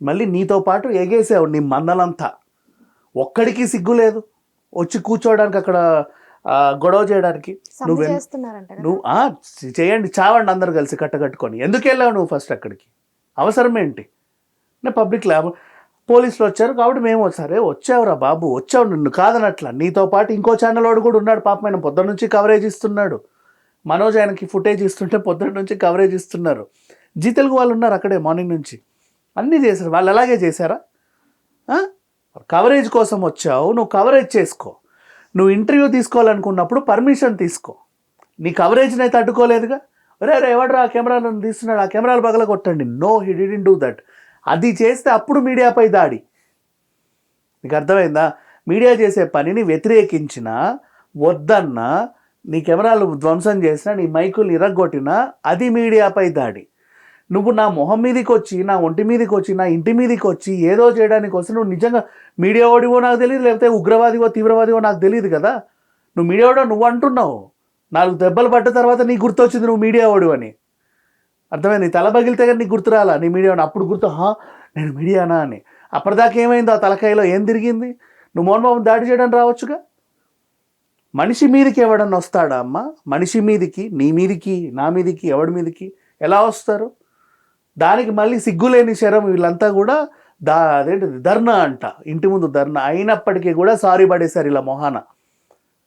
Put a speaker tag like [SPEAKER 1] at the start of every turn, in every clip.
[SPEAKER 1] మళ్ళీ నీతో పాటు ఎగేసావు నీ మందలంతా. ఒక్కడికి సిగ్గు లేదు వచ్చి కూర్చోవడానికి అక్కడ గొడవ చేయడానికి. నువ్వు చేయండి, చావండి అందరు కలిసి కట్టకట్టుకొని. ఎందుకు వెళ్ళావు నువ్వు ఫస్ట్ అక్కడికి? అవసరం ఏంటి? నేను పబ్లిక్ ల్యాబ్ పోలీసులు వచ్చారు కాబట్టి మేము సరే వచ్చావురా బాబు, వచ్చావు, నిన్ను కాదనట్లా. నీతో పాటు ఇంకో ఛానల్ వాడు కూడా ఉన్నాడు పాపం, ఆయన పొద్దున్న నుంచి కవరేజ్ ఇస్తున్నాడు. మనోజ్ ఆయనకి ఫుటేజ్ ఇస్తుంటే పొద్దున్న నుంచి కవరేజ్ ఇస్తున్నారు. జీ తెలుగు వాళ్ళు ఉన్నారు అక్కడే మార్నింగ్ నుంచి, అన్నీ చేశారు. వాళ్ళు అలాగే చేశారా? కవరేజ్ కోసం వచ్చావు, నువ్వు కవరేజ్ చేసుకో. నువ్వు ఇంటర్వ్యూ తీసుకోవాలనుకున్నప్పుడు పర్మిషన్ తీసుకో. నీ కవరేజ్ని అయితే అడ్డుకోలేదుగా. రే ఎవడరా ఆ కెమెరాలను తీస్తున్నాడు, ఆ కెమెరాలు పగల కొట్టండి. No, he didn't do that. అది చేస్తే అప్పుడు మీడియాపై దాడి. నీకు అర్థమైందా? మీడియా చేసే పనిని వ్యతిరేకించినా వద్దన్నా, నీ కెమెరాలు ధ్వంసం చేసినా, నీ మైకులు ఇరగొట్టినా అది మీడియాపై దాడి. నువ్వు నా మొహం మీదకి వచ్చి, నా ఒంటి మీదకి వచ్చి, నా ఇంటి మీదకి వచ్చి ఏదో చేయడానికి వస్తే నువ్వు నిజంగా మీడియా ఓడివో నాకు తెలియదు, లేకపోతే ఉగ్రవాదివో తీవ్రవాదివో నాకు తెలియదు కదా. నువ్వు మీడియా ఓడో నువ్వు అంటున్నావు. 4 దెబ్బలు పడ్డ తర్వాత నీకు గుర్తొచ్చింది నువ్వు మీడియా ఓడివు అని. అర్థమైంది? నీ తల పగిలితే కానీ నీకు గుర్తు రాలా నీ మీడియా. అప్పుడు గుర్తు, నేను మీడియానా అని. అప్పటిదాకా ఏమైందో ఆ తలకాయలో ఏం తిరిగింది? నువ్వు మోహన్ బాబు దాడి చేయడానికి రావచ్చుగా. మనిషి మీదకి ఎవడన్నా వస్తాడా అమ్మ? మనిషి మీదికి, నీ మీదికి, నా మీదికి, ఎవడి మీదికి ఎలా వస్తారు? దానికి మళ్ళీ సిగ్గులేని శరం వీళ్ళంతా కూడా అదేంటిది ధర్నా అంట, ఇంటి ముందు ధర్నా. అయినప్పటికీ కూడా సారీ పడేశారు ఇలా మొహాన.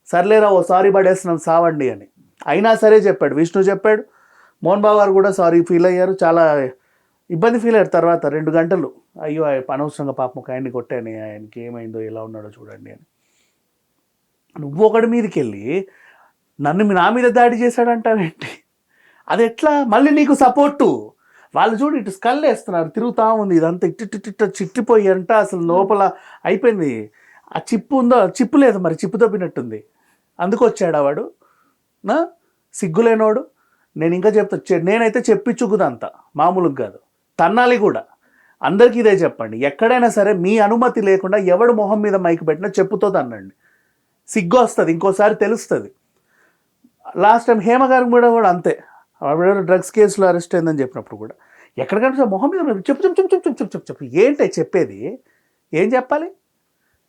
[SPEAKER 1] సర్లేరా ఓ సారీ పడేస్తున్నాం సావండి అని. అయినా సరే చెప్పాడు, విష్ణు చెప్పాడు, మోహన్ బాబు గారు కూడా సారీ ఫీల్ అయ్యారు. చాలా ఇబ్బంది ఫీల్ అయ్యారు తర్వాత 2 గంటలు. అయ్యో అనవసరంగా పాపం ఒక ఆయన్ని కొట్టాను, ఆయనకి ఏమైందో ఎలా ఉన్నాడో చూడండి అని. నువ్వు ఒకటి మీదకి వెళ్ళి నన్ను నా మీద దాడి చేశాడంటావేంటి? అది ఎట్లా? మళ్ళీ నీకు సపోర్టు. వాళ్ళు చూడు ఇటు స్కల్ వేస్తున్నారు, తిరుగుతూ ఉంది ఇదంతా ఇట్టిట్టిట్ట చిట్టిపోయి అంట. అసలు లోపల అయిపోయింది. ఆ చిప్పు ఉందో, చిప్పు లేదు మరి, చిప్పు తప్పినట్టుంది. అందుకు వచ్చాడా వాడు? నా సిగ్గులేనోడు. నేను ఇంకా నేనైతే చెప్పించుకుదంత మామూలుగా కాదు, తన్నాలి కూడా. అందరికీ ఇదే చెప్పండి, ఎక్కడైనా సరే మీ అనుమతి లేకుండా ఎవడు మొహం మీద మైక్ పెట్టినా చెప్పుతో తన్నండి. సిగ్గు వస్తుంది, ఇంకోసారి తెలుస్తుంది. లాస్ట్ టైం హేమ గారికి కూడా అంతే. డ్రగ్స్ కేసులో అరెస్ట్ అయిందని చెప్పినప్పుడు కూడా ఎక్కడికైనా మొహం మీద చెప్పు చెప్పు చెప్పు చెప్పు చెప్పు చెప్పు చెప్పు ఏంటి చెప్పేది? ఏం చెప్పాలి?